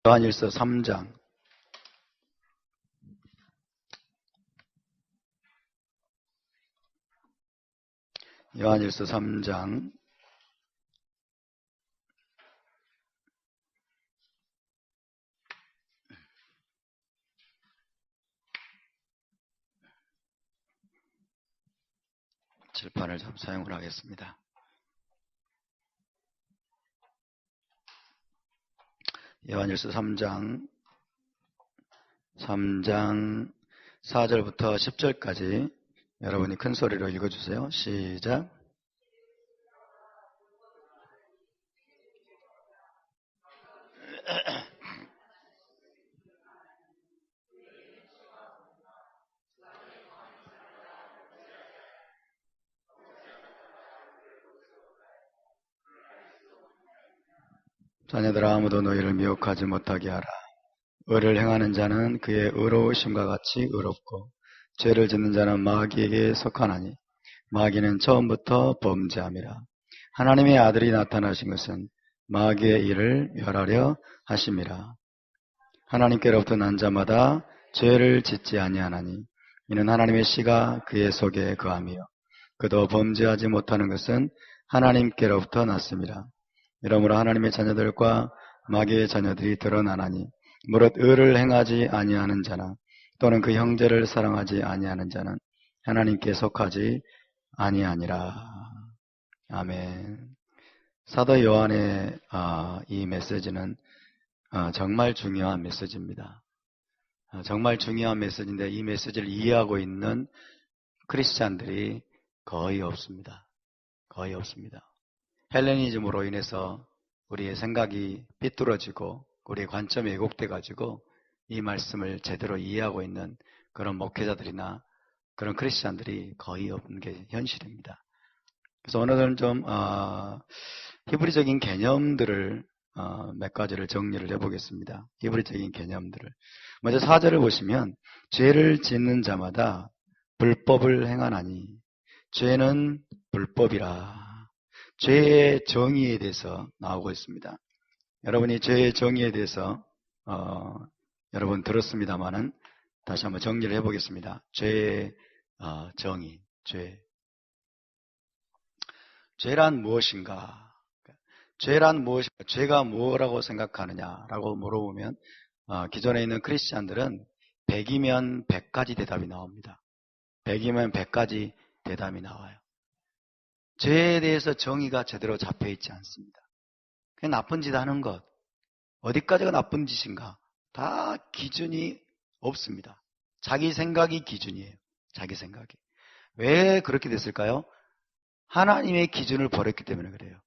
요한일서 3장 요한일서 3장 7판을 좀 사용을 하겠습니다. 요한일서 3장 4절부터 10절까지 여러분이 큰 소리로 읽어주세요. 시작. 자녀들아, 아무도 너희를 미혹하지 못하게 하라. 의를 행하는 자는 그의 의로우심과 같이 의롭고 죄를 짓는 자는 마귀에게 속하나니 마귀는 처음부터 범죄함이라. 하나님의 아들이 나타나신 것은 마귀의 일을 멸하려 하심이라. 하나님께로부터 난 자마다 죄를 짓지 아니하나니 이는 하나님의 씨가 그의 속에 거함이요 그도 범죄하지 못하는 것은 하나님께로부터 났음이라. 이러므로 하나님의 자녀들과 마귀의 자녀들이 드러나나니 무릇 의를 행하지 아니하는 자나 또는 그 형제를 사랑하지 아니하는 자는 하나님께 속하지 아니하니라. 아멘. 사도 요한의 이 메시지는 정말 중요한 메시지입니다. 정말 중요한 메시지인데 이 메시지를 이해하고 있는 크리스찬들이 거의 없습니다. 거의 없습니다. 헬레니즘으로 인해서 우리의 생각이 삐뚤어지고 우리의 관점이 왜곡돼가지고 이 말씀을 제대로 이해하고 있는 그런 목회자들이나 그런 크리스찬들이 거의 없는 게 현실입니다. 그래서 오늘은 좀 히브리적인 개념들을 몇 가지를 정리를 해보겠습니다. 히브리적인 개념들을. 먼저 4절을 보시면 죄를 짓는 자마다 불법을 행하나니 죄는 불법이라. 죄의 정의에 대해서 나오고 있습니다. 여러분이 죄의 정의에 대해서 여러분 들었습니다마는 다시 한번 정리를 해보겠습니다. 죄의 정의, 죄란 무엇인가? 죄란 무엇인가? 죄가 뭐라고 생각하느냐라고 물어보면 기존에 있는 크리스찬들은 100이면 100가지 대답이 나옵니다. 100이면 100가지 대답이 나와요. 죄에 대해서 정의가 제대로 잡혀 있지 않습니다. 그냥 나쁜 짓 하는 것, 어디까지가 나쁜 짓인가? 다 기준이 없습니다. 자기 생각이 기준이에요. 자기 생각이. 왜 그렇게 됐을까요? 하나님의 기준을 버렸기 때문에 그래요.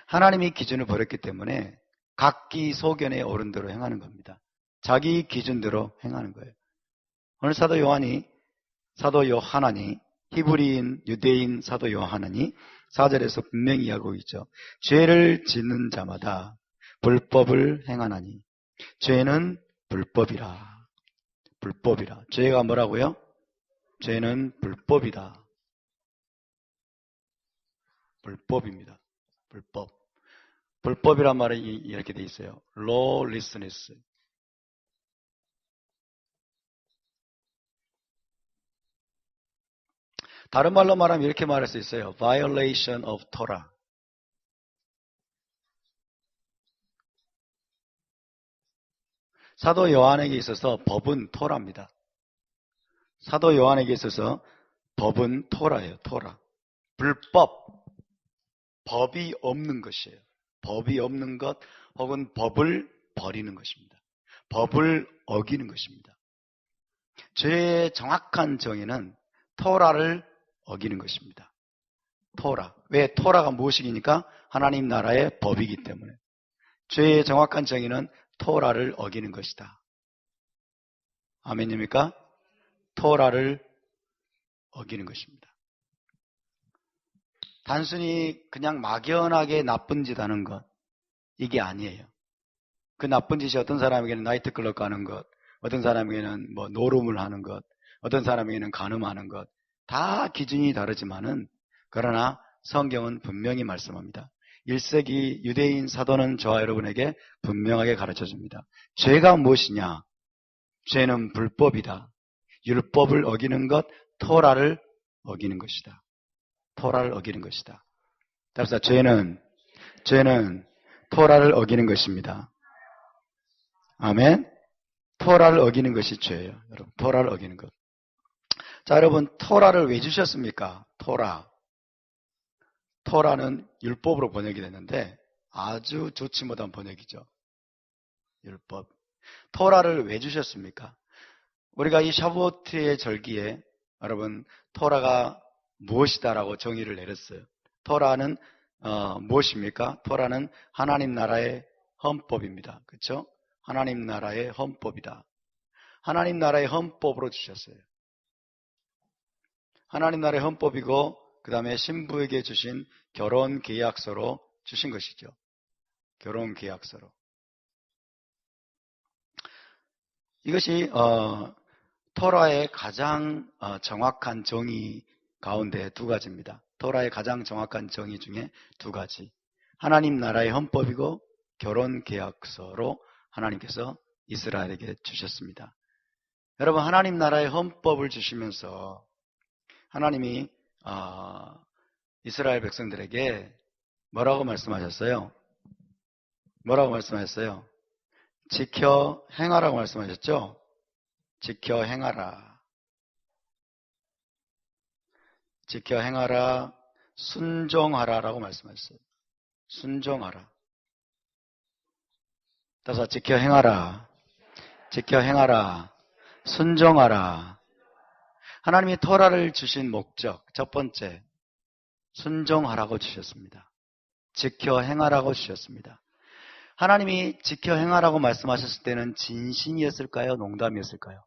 하나님의 기준을 버렸기 때문에 각기 소견에 오른 대로 행하는 겁니다. 자기 기준대로 행하는 거예요. 오늘 사도 요하나니 히브리인, 유대인 사도 요하나니 4절에서 분명히 이야기하고 있죠. 죄를 짓는 자마다 불법을 행하나니 죄는 불법이라. 불법이라. 죄가 뭐라고요? 죄는 불법이다. 불법입니다. 불법. 불법이란 말은 이렇게 돼 있어요. lawlessness. 다른 말로 말하면 이렇게 말할 수 있어요. violation of Torah. 사도 요한에게 있어서 법은 토라입니다. 사도 요한에게 있어서 법은 토라예요. 토라. 불법. 법이 없는 것이에요. 법이 없는 것 혹은 법을 버리는 것입니다. 법을 어기는 것입니다. 죄의 정확한 정의는 토라를 어기는 것입니다. 토라. 왜? 토라가 무엇이니까? 하나님 나라의 법이기 때문에. 죄의 정확한 정의는 토라를 어기는 것이다. 아멘입니까? 토라를 어기는 것입니다. 단순히 그냥 막연하게 나쁜 짓 하는 것, 이게 아니에요. 그 나쁜 짓이 어떤 사람에게는 나이트클럽 가는 것, 어떤 사람에게는 노름을 하는 것, 어떤 사람에게는 간음하는 것, 다 기준이 다르지만은 그러나 성경은 분명히 말씀합니다. 1세기 유대인 사도는 저와 여러분에게 분명하게 가르쳐 줍니다. 죄가 무엇이냐? 죄는 불법이다. 율법을 어기는 것, 토라를 어기는 것이다. 토라를 어기는 것이다. 따라서 죄는 토라를 어기는 것입니다. 아멘. 토라를 어기는 것이 죄예요. 여러분, 토라를 어기는 것. 자, 여러분, 토라를 왜 주셨습니까? 토라는 율법으로 번역이 됐는데 아주 좋지 못한 번역이죠. 율법. 토라를 왜 주셨습니까? 우리가 이 샤부오트의 절기에 여러분 토라가 무엇이다라고 정의를 내렸어요. 토라는 무엇입니까? 토라는 하나님 나라의 헌법입니다. 그렇죠? 하나님 나라의 헌법이다. 하나님 나라의 헌법으로 주셨어요. 하나님 나라의 헌법이고 그 다음에 신부에게 주신 결혼 계약서로 주신 것이죠. 결혼 계약서로. 이것이 토라의 가장 정확한 정의 가운데 두 가지입니다. 토라의 가장 정확한 정의 중에 두 가지. 하나님 나라의 헌법이고 결혼 계약서로 하나님께서 이스라엘에게 주셨습니다. 여러분, 하나님 나라의 헌법을 주시면서 하나님이 이스라엘 백성들에게 뭐라고 말씀하셨어요? 뭐라고 말씀하셨어요? 지켜 행하라고 말씀하셨죠? 지켜 행하라. 지켜 행하라. 순종하라라고 말씀하셨어요. 순종하라. 따라서 지켜 행하라. 지켜 행하라. 순종하라. 하나님이 토라를 주신 목적, 첫 번째, 순종하라고 주셨습니다. 지켜 행하라고 주셨습니다. 하나님이 지켜 행하라고 말씀하셨을 때는 진심이었을까요? 농담이었을까요?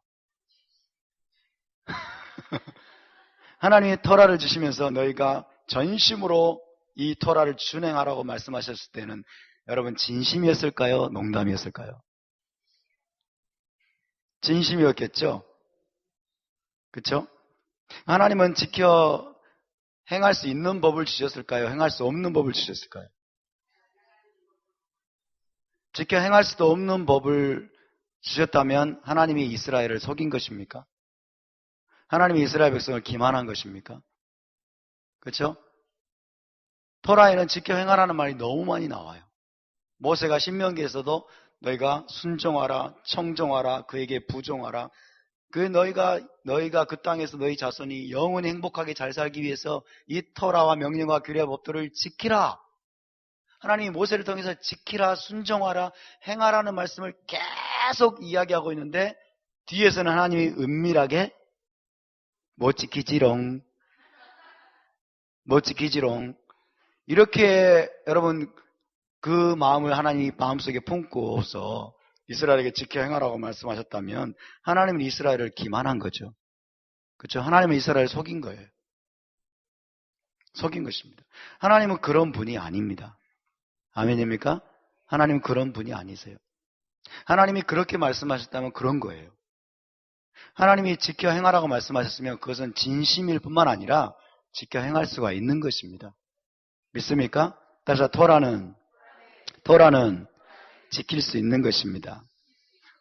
하나님이 토라를 주시면서 너희가 전심으로 이 토라를 준행하라고 말씀하셨을 때는 여러분 진심이었을까요? 농담이었을까요? 진심이었겠죠? 그렇죠? 하나님은 지켜 행할 수 있는 법을 주셨을까요? 행할 수 없는 법을 주셨을까요? 지켜 행할 수도 없는 법을 주셨다면 하나님이 이스라엘을 속인 것입니까? 하나님이 이스라엘 백성을 기만한 것입니까? 그렇죠? 토라에는 지켜 행하라는 말이 너무 많이 나와요. 모세가 신명기에서도 너희가 순종하라, 청종하라, 그에게 부종하라. 너희가 그 땅에서 너희 자손이 영원히 행복하게 잘 살기 위해서 이 토라와 명령과 규례와 법도를 지키라. 하나님이 모세를 통해서 지키라, 순종하라, 행하라는 말씀을 계속 이야기하고 있는데 뒤에서는 하나님이 은밀하게 못 지키지롱. 이렇게 여러분 그 마음을 하나님이 마음속에 품고서 이스라엘에게 지켜 행하라고 말씀하셨다면 하나님은 이스라엘을 기만한 거죠. 그렇죠? 하나님은 이스라엘을 속인 거예요. 속인 것입니다. 하나님은 그런 분이 아닙니다. 아멘입니까? 하나님은 그런 분이 아니세요. 하나님이 그렇게 말씀하셨다면 그런 거예요. 하나님이 지켜 행하라고 말씀하셨으면 그것은 진심일 뿐만 아니라 지켜 행할 수가 있는 것입니다. 믿습니까? 따라서 토라는 지킬 수 있는 것입니다.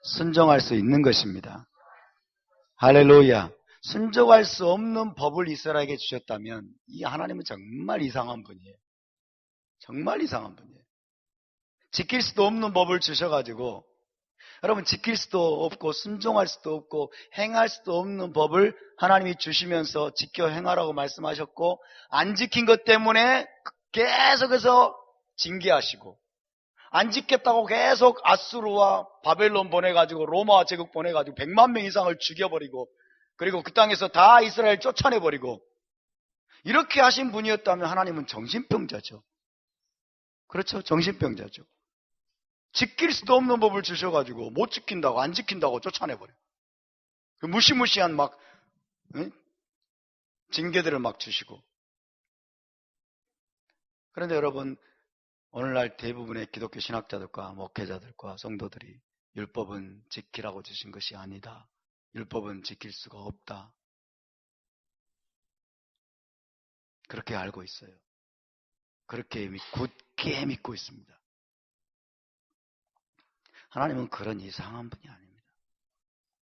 순종할 수 있는 것입니다. 할렐루야. 순종할 수 없는 법을 이스라엘에게 주셨다면 이 하나님은 정말 이상한 분이에요. 정말 이상한 분이에요. 지킬 수도 없는 법을 주셔가지고 여러분 지킬 수도 없고 순종할 수도 없고 행할 수도 없는 법을 하나님이 주시면서 지켜 행하라고 말씀하셨고 안 지킨 것 때문에 계속해서 징계하시고 안 지켰다고 계속 아수르와 바벨론 보내가지고 로마 제국 보내가지고 100만 명 이상을 죽여버리고 그리고 그 땅에서 다 이스라엘 쫓아내버리고 이렇게 하신 분이었다면 하나님은 정신병자죠. 그렇죠? 정신병자죠. 지킬 수도 없는 법을 주셔가지고 못 지킨다고 안 지킨다고 쫓아내버려요. 그 무시무시한 막 징계들을 막 주시고. 그런데 여러분 오늘날 대부분의 기독교 신학자들과 목회자들과 성도들이 율법은 지키라고 주신 것이 아니다. 율법은 지킬 수가 없다. 그렇게 알고 있어요. 그렇게 이미 굳게 믿고 있습니다. 하나님은 그런 이상한 분이 아닙니다.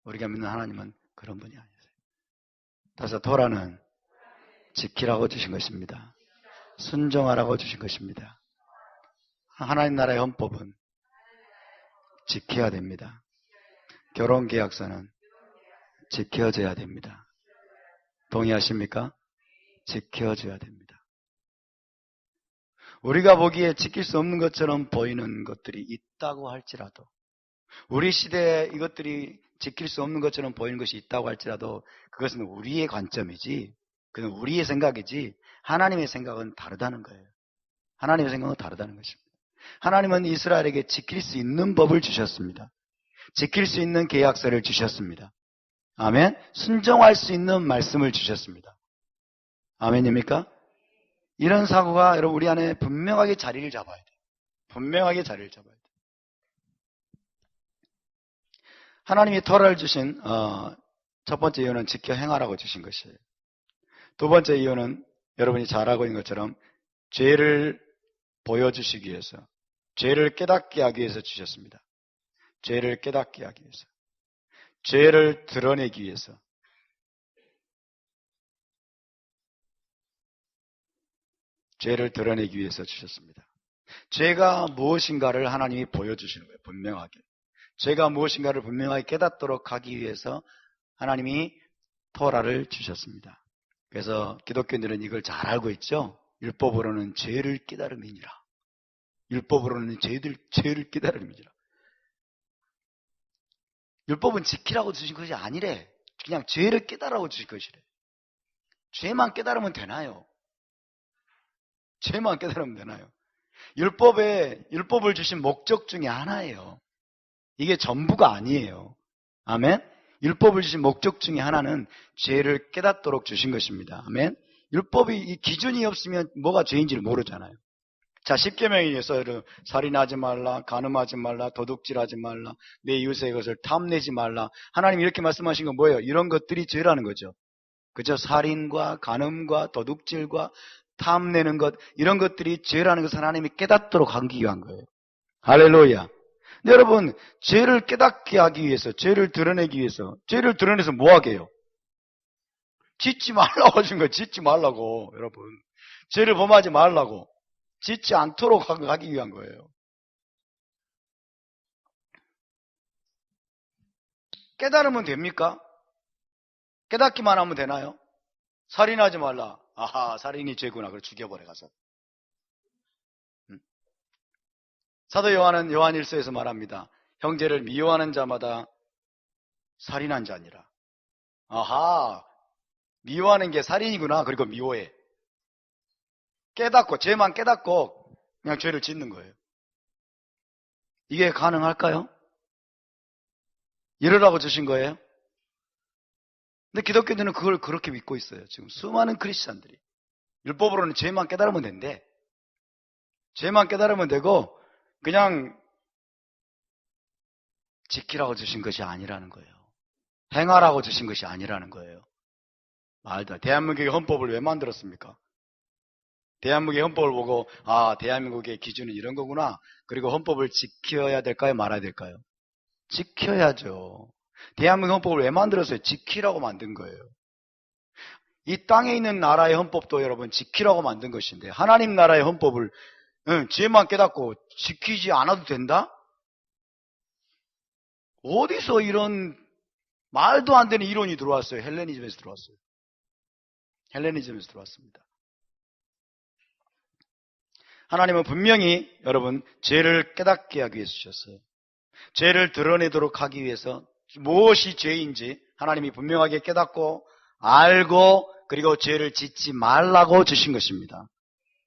우리가 믿는 하나님은 그런 분이 아니세요. 따라서 토라는 지키라고 주신 것입니다. 순종하라고 주신 것입니다. 하나님 나라의 헌법은 지켜야 됩니다. 결혼계약서는 지켜져야 됩니다. 동의하십니까? 지켜져야 됩니다. 우리가 보기에 지킬 수 없는 것처럼 보이는 것들이 있다고 할지라도, 우리 시대에 이것들이 지킬 수 없는 것처럼 보이는 것이 있다고 할지라도 그것은 우리의 관점이지, 그건 우리의 생각이지 하나님의 생각은 다르다는 거예요. 하나님의 생각은 다르다는 것입니다. 하나님은 이스라엘에게 지킬 수 있는 법을 주셨습니다. 지킬 수 있는 계약서를 주셨습니다. 아멘. 순종할 수 있는 말씀을 주셨습니다. 아멘입니까? 이런 사고가 여러분 우리 안에 분명하게 자리를 잡아야 돼요. 분명하게 자리를 잡아야 돼요. 하나님이 토라를 주신 첫 번째 이유는 지켜 행하라고 주신 것이에요. 두 번째 이유는 여러분이 잘 알고 있는 것처럼 죄를 보여주시기 위해서, 죄를 깨닫게 하기 위해서 주셨습니다. 죄를 깨닫게 하기 위해서, 죄를 드러내기 위해서, 죄를 드러내기 위해서 주셨습니다. 죄가 무엇인가를 하나님이 보여주시는 거예요. 분명하게. 죄가 무엇인가를 분명하게 깨닫도록 하기 위해서 하나님이 토라를 주셨습니다. 그래서 기독교인들은 이걸 잘 알고 있죠. 율법으로는 죄를 깨달음이니라. 율법으로는 죄를 깨달음이니라. 율법은 지키라고 주신 것이 아니래. 그냥 죄를 깨달으라고 주신 것이래. 죄만 깨달으면 되나요? 죄만 깨달으면 되나요? 율법을 주신 목적 중에 하나예요. 이게 전부가 아니에요. 아멘? 율법을 주신 목적 중에 하나는 죄를 깨닫도록 주신 것입니다. 아멘? 율법이 이 기준이 없으면 뭐가 죄인지를 모르잖아요. 자, 10계명에 의해서 살인하지 말라, 간음하지 말라, 도둑질하지 말라, 내 이웃의 것을 탐내지 말라. 하나님 이렇게 말씀하신 건 뭐예요? 이런 것들이 죄라는 거죠. 그죠? 살인과 간음과 도둑질과 탐내는 것, 이런 것들이 죄라는 것을 하나님이 깨닫도록 하기 위한 거예요. 할렐루야. 근데 여러분, 죄를 깨닫게 하기 위해서, 죄를 드러내기 위해서, 죄를 드러내서 뭐 하게 해요? 짓지 말라고 하신 거예요. 짓지 말라고, 여러분. 죄를 범하지 말라고. 짓지 않도록 하기 위한 거예요. 깨달으면 됩니까? 깨닫기만 하면 되나요? 살인하지 말라. 아하, 살인이 죄구나. 그걸 죽여버려 가서. 사도 요한은 요한 1서에서 말합니다. 형제를 미워하는 자마다 살인한 자니라. 아하, 미워하는 게 살인이구나. 그리고 미워해. 깨닫고, 죄만 깨닫고 그냥 죄를 짓는 거예요. 이게 가능할까요? 이러라고 주신 거예요? 근데 기독교인들은 그걸 그렇게 믿고 있어요. 지금 수많은 크리스찬들이. 율법으로는 죄만 깨달으면 된대. 죄만 깨달으면 되고 그냥 지키라고 주신 것이 아니라는 거예요. 행하라고 주신 것이 아니라는 거예요. 말도 대한민국의 헌법을 왜 만들었습니까? 대한민국의 헌법을 보고 대한민국의 기준은 이런 거구나. 그리고 헌법을 지켜야 될까요? 말아야 될까요? 지켜야죠. 대한민국 헌법을 왜 만들었어요? 지키라고 만든 거예요. 이 땅에 있는 나라의 헌법도 여러분 지키라고 만든 것인데 하나님 나라의 헌법을 죄만 깨닫고 지키지 않아도 된다? 어디서 이런 말도 안 되는 이론이 들어왔어요? 헬레니즘에서 들어왔어요. 헬레니즘에서 들어왔습니다. 하나님은 분명히 여러분 죄를 깨닫게 하기 위해서 주셨어요. 죄를 드러내도록 하기 위해서 무엇이 죄인지 하나님이 분명하게 깨닫고 알고 그리고 죄를 짓지 말라고 주신 것입니다.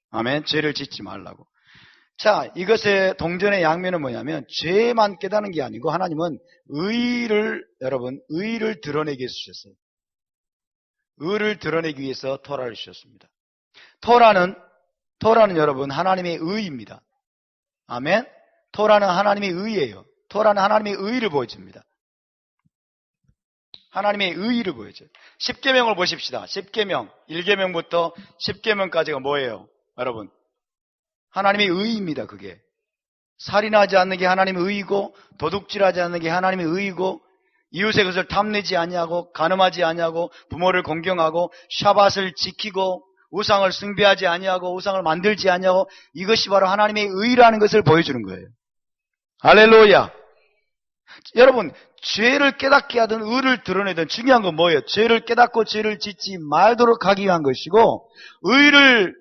아멘. 죄를 짓지 말라고. 자, 이것의 동전의 양면은 뭐냐면 죄만 깨닫는 게 아니고 하나님은 여러분 의를 드러내기 위해서 주셨어요. 의를 드러내기 위해서 토라를 주셨습니다. 토라는 여러분 하나님의 의입니다. 아멘. 토라는 하나님의 의예요. 토라는 하나님의 의를 보여줍니다. 하나님의 의의를 보여줘요. 10계명을 보십시다. 10계명, 1계명부터 10계명까지가 뭐예요? 여러분, 하나님의 의입니다, 그게. 살인하지 않는 게 하나님의 의이고, 도둑질하지 않는 게 하나님의 의이고, 이웃의 것을 탐내지 아니하고, 간음하지 아니하고, 부모를 공경하고, 샤밧을 지키고, 우상을 숭배하지 아니하고, 우상을 만들지 아니하고, 이것이 바로 하나님의 의라는 것을 보여주는 거예요. 할렐루야. 여러분, 죄를 깨닫게 하든 의를 드러내든 중요한 건 뭐예요? 죄를 깨닫고 죄를 짓지 말도록 하기 위한 것이고,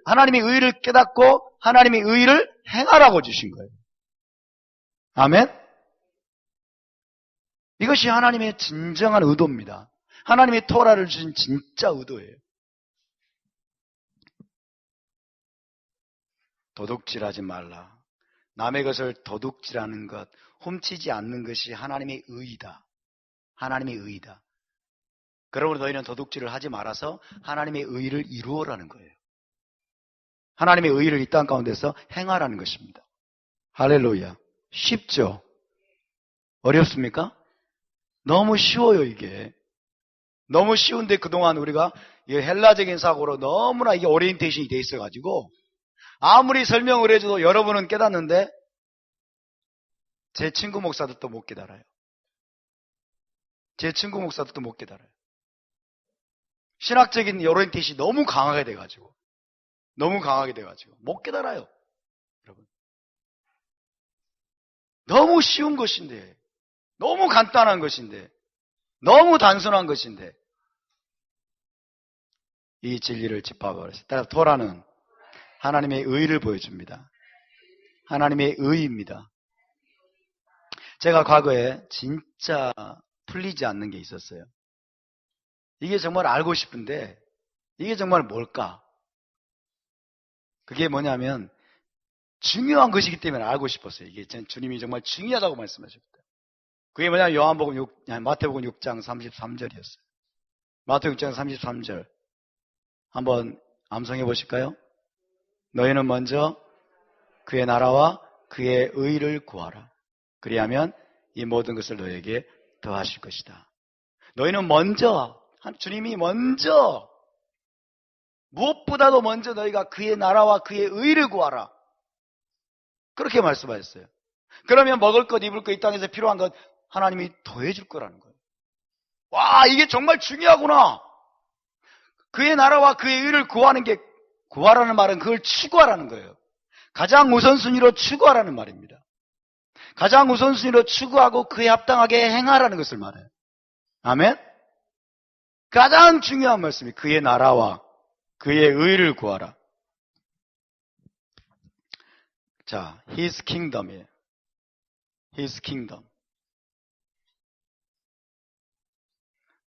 하나님의 의를 깨닫고 하나님의 의를 행하라고 주신 거예요. 아멘? 이것이 하나님의 진정한 의도입니다. 하나님의 토라를 주신 진짜 의도예요. 도둑질하지 말라. 남의 것을 도둑질하는 것, 훔치지 않는 것이 하나님의 의이다. 하나님의 의이다. 그러므로 너희는 도둑질을 하지 말아서 하나님의 의를 이루어라는 거예요. 하나님의 의를 이 땅 가운데서 행하라는 것입니다. 할렐루야. 쉽죠? 어렵습니까? 너무 쉬워요, 이게. 너무 쉬운데 그동안 우리가 헬라적인 사고로 너무나 이게 오리엔테이션이 돼 있어가지고 아무리 설명을 해줘도 여러분은 깨닫는데 제 친구 목사들도 못 깨달아요. 제 친구 목사들도 못 깨달아요. 신학적인 오리엔테이션이 너무 강하게 돼가지고 못 깨달아요. 여러분. 너무 쉬운 것인데, 너무 간단한 것인데, 너무 단순한 것인데 이 진리를 짚어버렸어요. 따라서 토라는 하나님의 의를 보여줍니다. 하나님의 의입니다. 제가 과거에 진짜 풀리지 않는 게 있었어요. 이게 정말 알고 싶은데 이게 정말 뭘까? 그게 뭐냐면 중요한 것이기 때문에 알고 싶었어요. 이게 주님이 정말 중요하다고 말씀하셨다. 그게 뭐냐면 마태복음 6장 33절이었어요. 마태복음 6장 33절 한번 암송해 보실까요? 너희는 먼저 그의 나라와 그의 의를 구하라. 그리하면 이 모든 것을 너희에게 더하실 것이다. 너희는 먼저, 주님이 먼저, 무엇보다도 먼저 너희가 그의 나라와 그의 의를 구하라. 그렇게 말씀하셨어요. 그러면 먹을 것, 입을 것, 이 땅에서 필요한 것 하나님이 더해줄 거라는 거예요. 와, 이게 정말 중요하구나. 그의 나라와 그의 의를 구하는 게, 구하라는 말은 그걸 추구하라는 거예요. 가장 우선순위로 추구하라는 말입니다. 가장 우선순위로 추구하고 그에 합당하게 행하라는 것을 말해요. 아멘? 가장 중요한 말씀이 그의 나라와 그의 의를 구하라. 자, His kingdom이에요. His kingdom.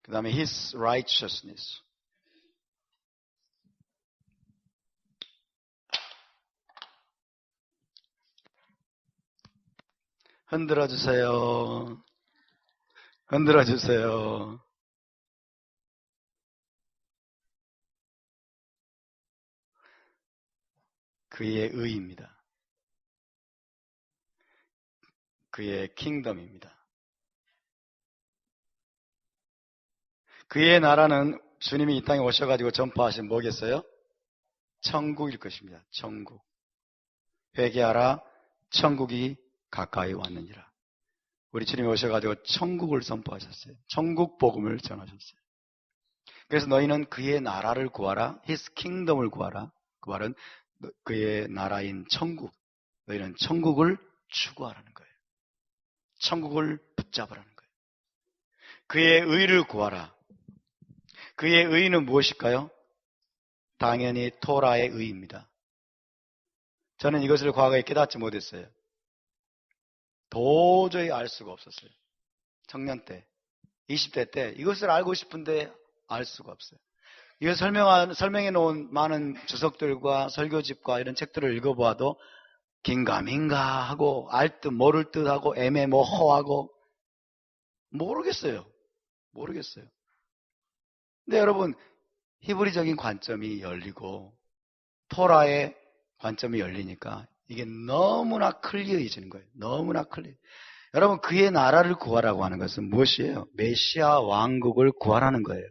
그 다음에 His righteousness. 흔들어 주세요. 흔들어 주세요. 그의 의입니다. 그의 킹덤입니다. 그의 나라는 주님이 이 땅에 오셔가지고 전파하신 뭐겠어요? 천국일 것입니다. 천국. 회개하라. 천국이 가까이 왔느니라. 우리 주님이 오셔가지고 천국을 선포하셨어요. 천국 복음을 전하셨어요. 그래서 너희는 그의 나라를 구하라. His kingdom을 구하라. 그 말은 그의 나라인 천국. 너희는 천국을 추구하라는 거예요. 천국을 붙잡으라는 거예요. 그의 의를 구하라. 그의 의는 무엇일까요? 당연히 토라의 의입니다. 저는 이것을 과거에 깨닫지 못했어요. 도저히 알 수가 없었어요. 청년 때, 20대 때 이것을 알고 싶은데 알 수가 없어요. 이거 설명해 놓은 많은 주석들과 설교집과 이런 책들을 읽어보아도 긴가민가 하고 알 듯 모를 듯 하고 애매모호하고 모르겠어요. 근데 여러분, 히브리적인 관점이 열리고 토라의 관점이 열리니까 이게 너무나 클리어해지는 거예요. 너무나 클리어. 여러분, 그의 나라를 구하라고 하는 것은 무엇이에요? 메시아 왕국을 구하라는 거예요.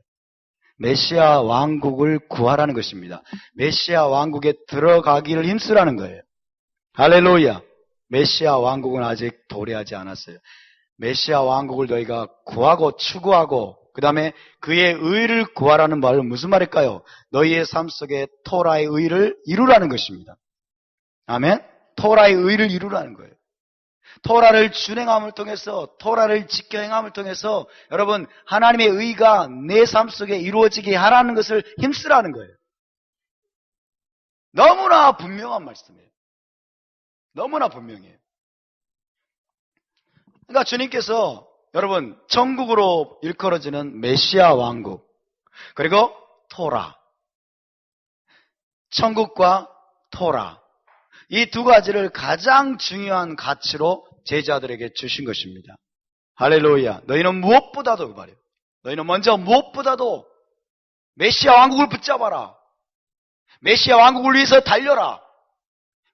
메시아 왕국을 구하라는 것입니다. 메시아 왕국에 들어가기를 힘쓰라는 거예요. 할렐루야. 메시아 왕국은 아직 도래하지 않았어요. 메시아 왕국을 너희가 구하고 추구하고 그 다음에 그의 의를 구하라는 말은 무슨 말일까요? 너희의 삶 속에 토라의 의를 이루라는 것입니다. 아멘? 토라의 의를 이루라는 거예요. 토라를 준행함을 통해서, 토라를 지켜 행함을 통해서 여러분 하나님의 의가 내 삶 속에 이루어지게 하라는 것을 힘쓰라는 거예요. 너무나 분명한 말씀이에요. 너무나 분명해요. 그러니까 주님께서 여러분 천국으로 일컬어지는 메시아 왕국 그리고 토라, 천국과 토라 이 두 가지를 가장 중요한 가치로 제자들에게 주신 것입니다. 할렐루야. 너희는 무엇보다도 말이에요. 너희는 먼저 무엇보다도 메시아 왕국을 붙잡아라. 메시아 왕국을 위해서 달려라.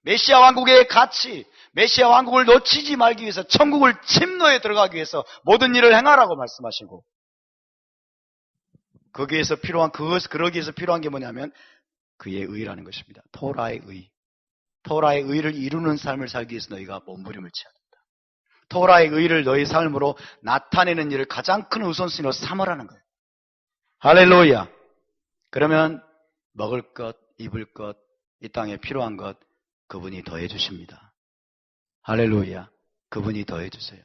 메시아 왕국의 가치, 메시아 왕국을 놓치지 말기 위해서 천국을 침노에 들어가기 위해서 모든 일을 행하라고 말씀하시고 그러기 위해서 필요한 게 뭐냐면 그의 의라는 것입니다. 토라의 의. 토라의 의를 이루는 삶을 살기 위해서 너희가 몸부림을 쳐야 된다. 토라의 의를 너희 삶으로 나타내는 일을 가장 큰 우선순위로 삼으라는 거예요. 할렐루야. 그러면 먹을 것, 입을 것, 이 땅에 필요한 것 그분이 더해 주십니다. 할렐루야. 그분이 더해 주세요.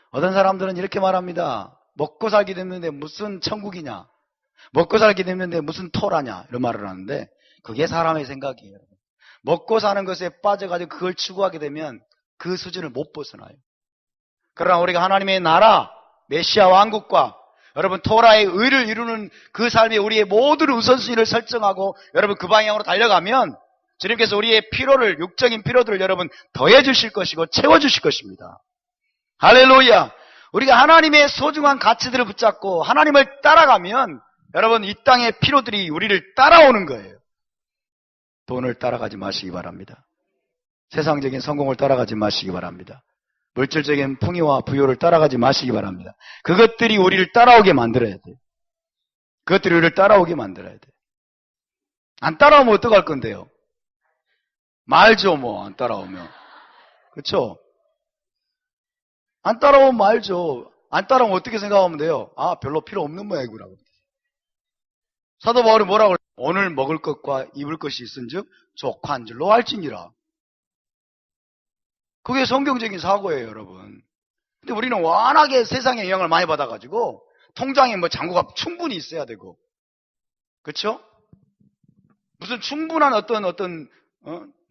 어떤 사람들은 이렇게 말합니다. 먹고 살게 됐는데 무슨 천국이냐? 먹고 살게 됐는데 무슨 토라냐? 이런 말을 하는데 그게 사람의 생각이에요. 먹고 사는 것에 빠져가지고 그걸 추구하게 되면 그 수준을 못 벗어나요. 그러나 우리가 하나님의 나라, 메시아 왕국과 여러분 토라의 의를 이루는 그 삶에 우리의 모든 우선순위를 설정하고 여러분 그 방향으로 달려가면 주님께서 우리의 피로를, 육적인 피로들을 여러분 더해 주실 것이고 채워 주실 것입니다. 할렐루야. 우리가 하나님의 소중한 가치들을 붙잡고 하나님을 따라가면 여러분 이 땅의 피로들이 우리를 따라오는 거예요. 돈을 따라가지 마시기 바랍니다. 세상적인 성공을 따라가지 마시기 바랍니다. 물질적인 풍요와 부요를 따라가지 마시기 바랍니다. 그것들이 우리를 따라오게 만들어야 돼요. 그것들이 우리를 따라오게 만들어야 돼요. 안 따라오면 어떡할 건데요? 말죠, 뭐, 안 따라오면. 그렇죠? 안 따라오면 말죠. 안 따라오면 어떻게 생각하면 돼요? 아, 별로 필요 없는 모양이구나. 사도 바울이 뭐라고 그래요? 오늘 먹을 것과 입을 것이 있은즉 족한 줄로 알지니라. 그게 성경적인 사고예요, 여러분. 근데 우리는 워낙에 세상의 영향을 많이 받아가지고 통장에 뭐 잔고가 충분히 있어야 되고, 그렇죠? 무슨 충분한 어떤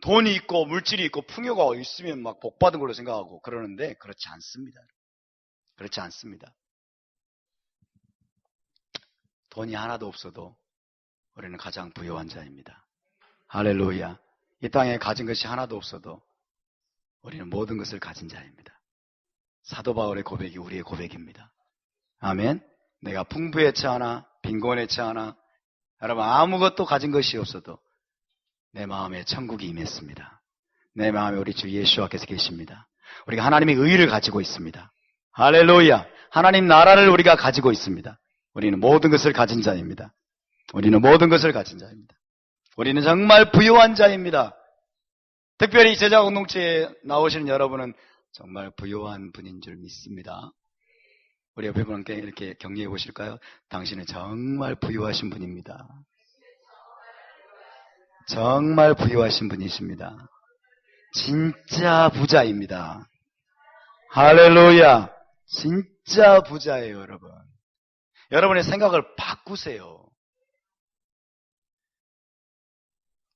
돈이 있고 물질이 있고 풍요가 있으면 막 복받은 걸로 생각하고 그러는데 그렇지 않습니다. 그렇지 않습니다. 돈이 하나도 없어도 우리는 가장 부유한 자입니다. 할렐루야. 이 땅에 가진 것이 하나도 없어도 우리는 모든 것을 가진 자입니다. 사도 바울의 고백이 우리의 고백입니다. 아멘. 내가 풍부에 처하나 빈곤에 처하나 여러분 아무것도 가진 것이 없어도 내 마음에 천국이 임했습니다. 내 마음에 우리 주 예수와께서 계십니다. 우리가 하나님의 의를 가지고 있습니다. 할렐루야. 하나님 나라를 우리가 가지고 있습니다. 우리는 모든 것을 가진 자입니다. 우리는 모든 것을 가진 자입니다. 우리는 정말 부유한 자입니다. 특별히 제자 공동체에 나오시는 여러분은 정말 부유한 분인 줄 믿습니다. 우리 옆에 분께 이렇게 격려해 보실까요? 당신은 정말 부유하신 분입니다. 정말 부유하신 분이십니다. 진짜 부자입니다. 할렐루야. 진짜 부자예요, 여러분. 여러분의 생각을 바꾸세요.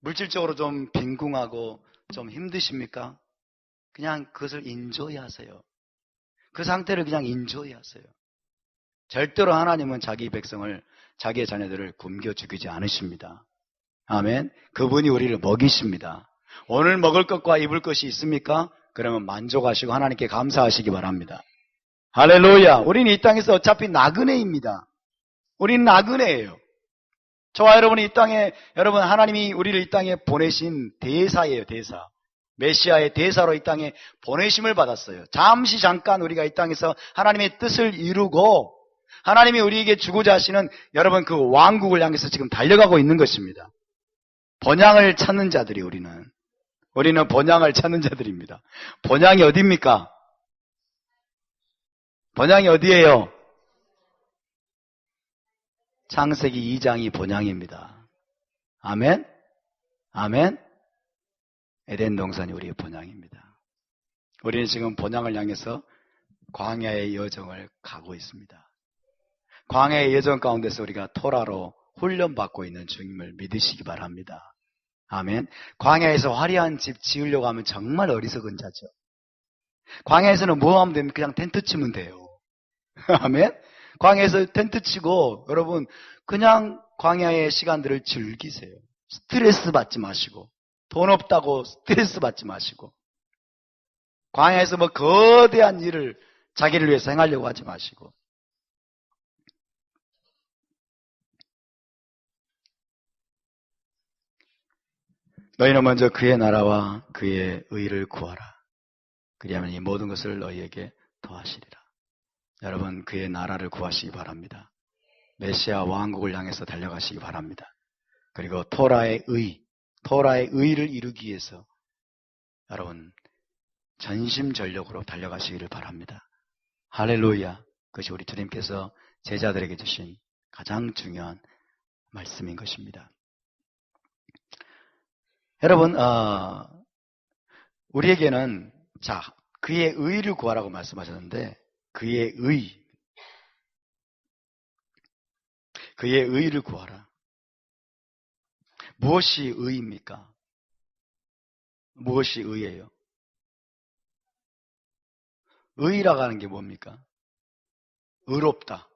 물질적으로 좀 빈궁하고 좀 힘드십니까? 그냥 그것을 인조이 하세요. 그 상태를 그냥 인조이 하세요. 절대로 하나님은 자기 백성을, 자기의 자녀들을 굶겨 죽이지 않으십니다. 아멘. 그분이 우리를 먹이십니다. 오늘 먹을 것과 입을 것이 있습니까? 그러면 만족하시고 하나님께 감사하시기 바랍니다. 할렐루야. 우리는 이 땅에서 어차피 나그네입니다. 우리는 나그네예요. 저와 여러분이 이 땅에, 여러분 하나님이 우리를 이 땅에 보내신 대사예요, 대사. 메시아의 대사로 이 땅에 보내심을 받았어요. 잠깐 우리가 이 땅에서 하나님의 뜻을 이루고 하나님이 우리에게 주고자 하시는 여러분 그 왕국을 향해서 지금 달려가고 있는 것입니다. 번향을 찾는 자들이 우리는. 우리는 본향을 찾는 자들입니다. 본향이 어디입니까? 본향이 어디예요? 창세기 2장이 본향입니다. 아멘? 아멘? 에덴 동산이 우리의 본향입니다. 우리는 지금 본향을 향해서 광야의 여정을 가고 있습니다. 광야의 여정 가운데서 우리가 토라로 훈련받고 있는 중임을 믿으시기 바랍니다. 아멘. 광야에서 화려한 집 지으려고 하면 정말 어리석은 자죠. 광야에서는 뭐 하면 됩니까? 그냥 텐트 치면 돼요. 아멘. 광야에서 텐트 치고 여러분 그냥 광야의 시간들을 즐기세요. 스트레스 받지 마시고 돈 없다고 스트레스 받지 마시고 광야에서 뭐 거대한 일을 자기를 위해서 행하려고 하지 마시고 너희는 먼저 그의 나라와 그의 의를 구하라. 그리하면 이 모든 것을 너희에게 더하시리라. 여러분 그의 나라를 구하시기 바랍니다. 메시아 왕국을 향해서 달려가시기 바랍니다. 그리고 토라의 의를 이루기 위해서 여러분 전심전력으로 달려가시기를 바랍니다. 할렐루야. 그것이 우리 주님께서 제자들에게 주신 가장 중요한 말씀인 것입니다. 여러분 우리에게는 자 그의 의를 구하라고 말씀하셨는데 그의 의를 구하라. 무엇이 의입니까? 무엇이 의예요? 의라고 하는 게 뭡니까? 의롭다.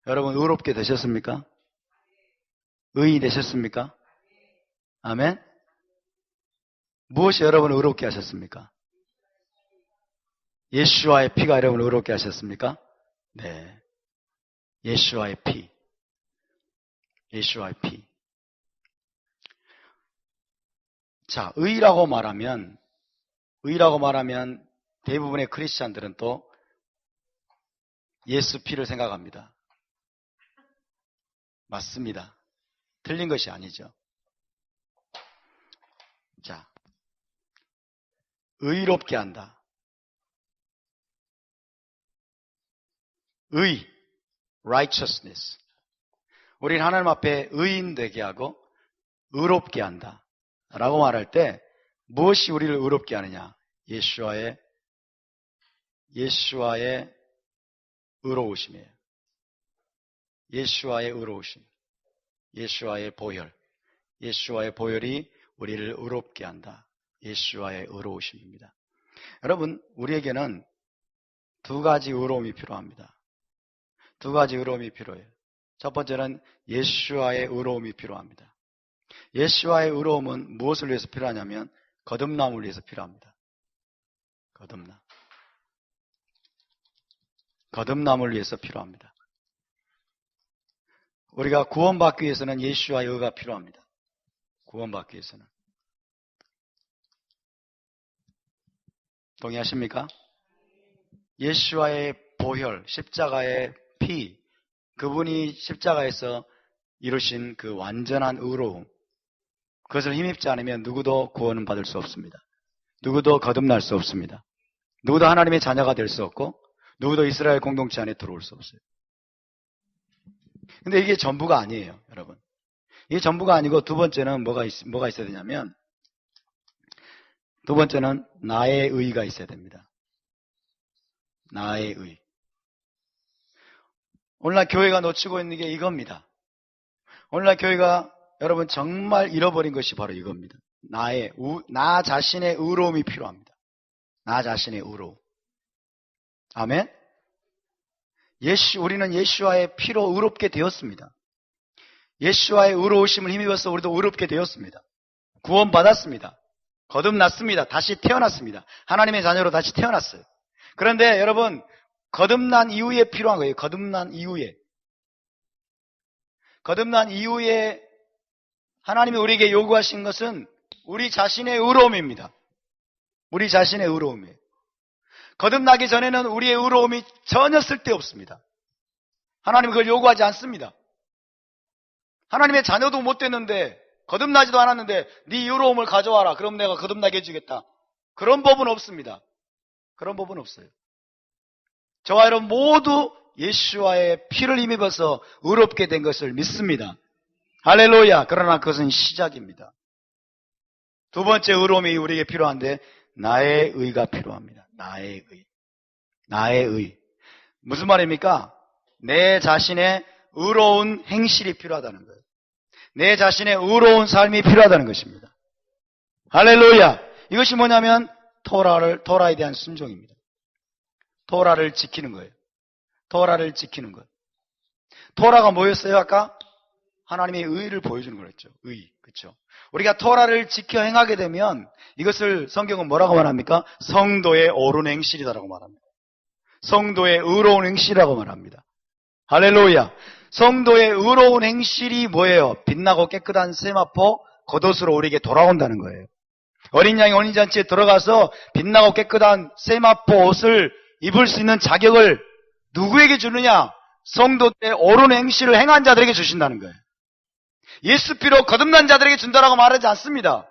여러분 의롭게 되셨습니까? 의인이 되셨습니까? 아멘? 무엇이 여러분을 의롭게 하셨습니까? 예수와의 피가 여러분을 의롭게 하셨습니까? 네. 예수와의 피. 예수와의 피. 자, 의라고 말하면 대부분의 크리스찬들은 또 예수 피를 생각합니다. 맞습니다. 틀린 것이 아니죠. 자, 의롭게 한다. righteousness. 우리는 하나님 앞에 의인 되게 하고 의롭게 한다. 라고 말할 때 무엇이 우리를 의롭게 하느냐? 예수와의 의로우심이에요. 예수와의 의로우심. 예수와의 보혈. 예수와의 보혈이 우리를 의롭게 한다. 예수와의 의로우심입니다. 여러분, 우리에게는 두 가지 의로움이 필요합니다. 두 가지 의로움이 필요해요. 첫 번째는 예수와의 의로움이 필요합니다. 예수와의 의로움은 무엇을 위해서 필요하냐면 거듭남을 위해서 필요합니다. 거듭남을 위해서 필요합니다. 우리가 구원받기 위해서는 예수와의 의가 필요합니다. 구원받기 위해서는. 동의하십니까? 예수와의 보혈, 십자가의 피, 그분이 십자가에서 이루신 그 완전한 의로움, 그것을 힘입지 않으면 누구도 구원은 받을 수 없습니다. 누구도 거듭날 수 없습니다. 누구도 하나님의 자녀가 될 수 없고 누구도 이스라엘 공동체 안에 들어올 수 없어요. 근데 이게 전부가 아니에요, 여러분. 이게 전부가 아니고 두 번째는 뭐가 있어야 되냐면 두 번째는 나의 의가 있어야 됩니다. 나의 의. 오늘날 교회가 놓치고 있는 게 이겁니다. 오늘날 교회가 여러분 정말 잃어버린 것이 바로 이겁니다. 나 자신의 의로움이 필요합니다. 나 자신의 의로움. 아멘? 우리는 예수와의 피로 의롭게 되었습니다. 예수와의 의로우심을 힘입어서 우리도 의롭게 되었습니다. 구원받았습니다. 거듭났습니다. 다시 태어났습니다. 하나님의 자녀로 다시 태어났어요. 그런데 여러분, 거듭난 이후에 필요한 거예요. 거듭난 이후에 하나님이 우리에게 요구하신 것은 우리 자신의 의로움입니다. 우리 자신의 의로움이에요. 거듭나기 전에는 우리의 의로움이 전혀 쓸데없습니다. 하나님은 그걸 요구하지 않습니다. 하나님의 자녀도 못 됐는데 거듭나지도 않았는데 네 의로움을 가져와라. 그럼 내가 거듭나게 해주겠다. 그런 법은 없습니다. 그런 법은 없어요. 저와 여러분 모두 예수와의 피를 힘입어서 의롭게 된 것을 믿습니다. 할렐루야. 그러나 그것은 시작입니다. 두 번째 의로움이 우리에게 필요한데 나의 의가 필요합니다. 나의 의. 나의 의. 무슨 말입니까? 내 자신의 의로운 행실이 필요하다는 거예요. 내 자신의 의로운 삶이 필요하다는 것입니다. 할렐루야. 이것이 뭐냐면 토라에 대한 순종입니다. 토라를 지키는 거예요. 토라를 지키는 것. 토라가 뭐였어요 아까? 하나님의 의를 보여주는 거였죠. 의. 그렇죠? 우리가 토라를 지켜 행하게 되면 이것을 성경은 뭐라고 말합니까? 성도의 옳은 행실이다라고 말합니다. 성도의 의로운 행실이라고 말합니다. 할렐루야. 성도의 의로운 행실이 뭐예요? 빛나고 깨끗한 세마포 겉옷으로 우리에게 돌아온다는 거예요. 어린 양이 혼인잔치에 들어가서 빛나고 깨끗한 세마포 옷을 입을 수 있는 자격을 누구에게 주느냐? 성도의 옳은 행실을 행한 자들에게 주신다는 거예요. 예수 피로 거듭난 자들에게 준다라고 말하지 않습니다.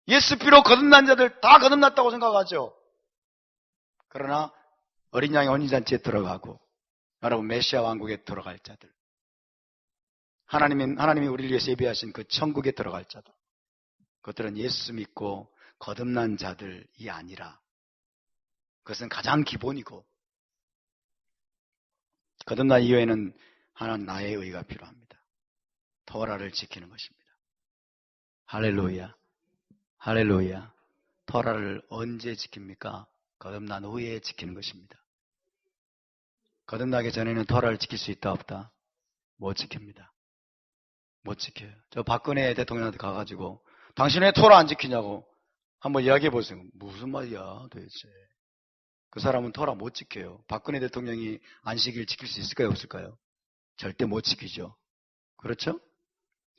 예수 피로 거듭난 자들 다 거듭났다고 생각하죠. 그러나 어린 양이 혼인잔치에 들어가고 여러분 메시아 왕국에 들어갈 자들, 하나님이 우리를 위해서 예비하신 그 천국에 들어갈 자들, 그것들은 예수 믿고 거듭난 자들이 아니라 그것은 가장 기본이고 거듭난 이후에는 하나는 나의 의가 필요합니다. 토라를 지키는 것입니다. 할렐루야. 할렐루야. 토라를 언제 지킵니까? 거듭난 후에 지키는 것입니다. 거듭나기 전에는 토라를 지킬 수 있다 없다? 못 지킵니다. 못 지켜요. 저 박근혜 대통령한테 가가지고 당신 왜 토라 안 지키냐고 한번 이야기해 보세요. 무슨 말이야 도대체. 그 사람은 토라 못 지켜요. 박근혜 대통령이 안식일 지킬 수 있을까요 없을까요? 절대 못 지키죠. 그렇죠?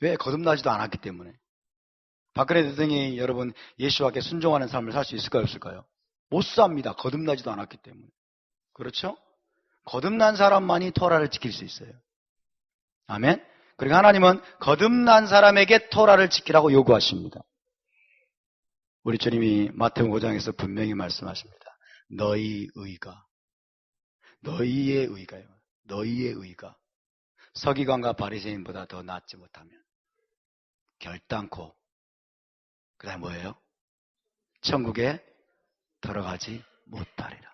왜? 거듭나지도 않았기 때문에. 박근혜 대통령이 여러분 예수와께 순종하는 삶을 살 수 있을까요 없을까요? 못 삽니다. 거듭나지도 않았기 때문에. 그렇죠? 거듭난 사람만이 토라를 지킬 수 있어요. 아멘? 그리고 하나님은 거듭난 사람에게 토라를 지키라고 요구하십니다. 우리 주님이 마태복음 5장에서 분명히 말씀하십니다. 너희의 의가 서기관과 바리새인보다 더 낫지 못하면 결단코 그 다음에 뭐예요? 천국에 들어가지 못하리라.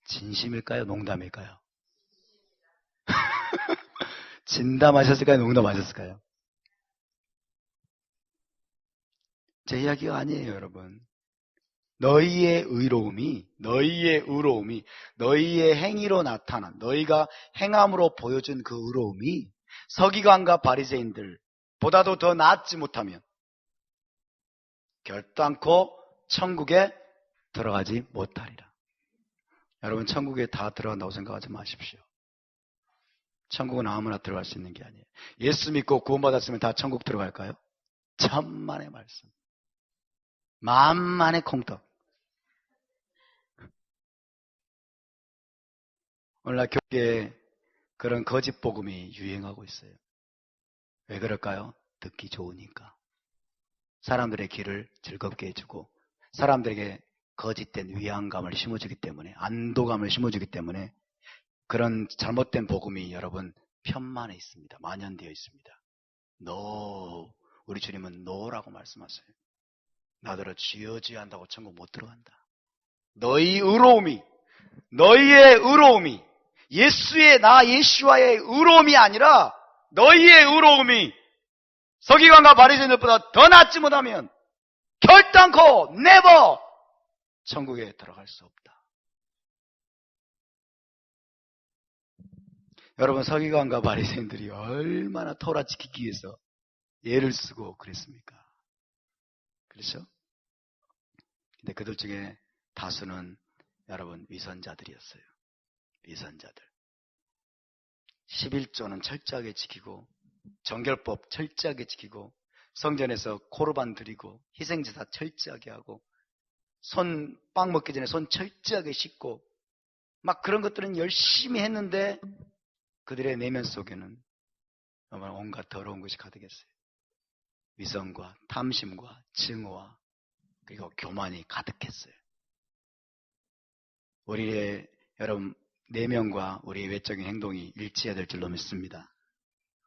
진심일까요? 농담일까요? 진담하셨을까요? 농담하셨을까요? 제 이야기가 아니에요, 여러분. 너희의 의로움이, 너희의 행위로 나타난, 너희가 행함으로 보여준 그 의로움이 서기관과 바리새인들보다도 더 낫지 못하면 결단코 천국에 들어가지 못하리라. 여러분, 천국에 다 들어간다고 생각하지 마십시오. 천국은 아무나 들어갈 수 있는 게 아니에요. 예수 믿고 구원받았으면 다 천국 들어갈까요? 천만의 말씀. 만만의 콩떡. 오늘날 교회에 그런 거짓 복음이 유행하고 있어요. 왜 그럴까요? 듣기 좋으니까. 사람들의 귀를 즐겁게 해주고 사람들에게 거짓된 위안감을 심어주기 때문에, 안도감을 심어주기 때문에 그런 잘못된 복음이 여러분 편만에 있습니다. 만연되어 있습니다. 우리 주님은 노라고 말씀하세요. 나더러 쥐어 한다고 천국 못 들어간다. 너희의 의로움이 예수와의 의로움이 아니라 너희의 의로움이 서기관과 바리새인들보다 더 낫지 못하면 결단코 never 천국에 들어갈 수 없다. 여러분, 서기관과 바리새인들이 얼마나 토라 지키기 위해서 애를 쓰고 그랬습니까? 그렇죠? 근데 그들 중에 다수는 여러분 위선자들이었어요. 위선자들. 11조는 철저하게 지키고 정결법 철저하게 지키고 성전에서 코르반 드리고 희생제사 철저하게 하고 빵 먹기 전에 손 철저하게 씻고 막 그런 것들은 열심히 했는데 그들의 내면 속에는 온갖 더러운 것이 가득했어요. 위선과 탐심과 증오와 그리고 교만이 가득했어요. 우리의 여러분 내면과 우리의 외적인 행동이 일치해야 될 줄로 믿습니다.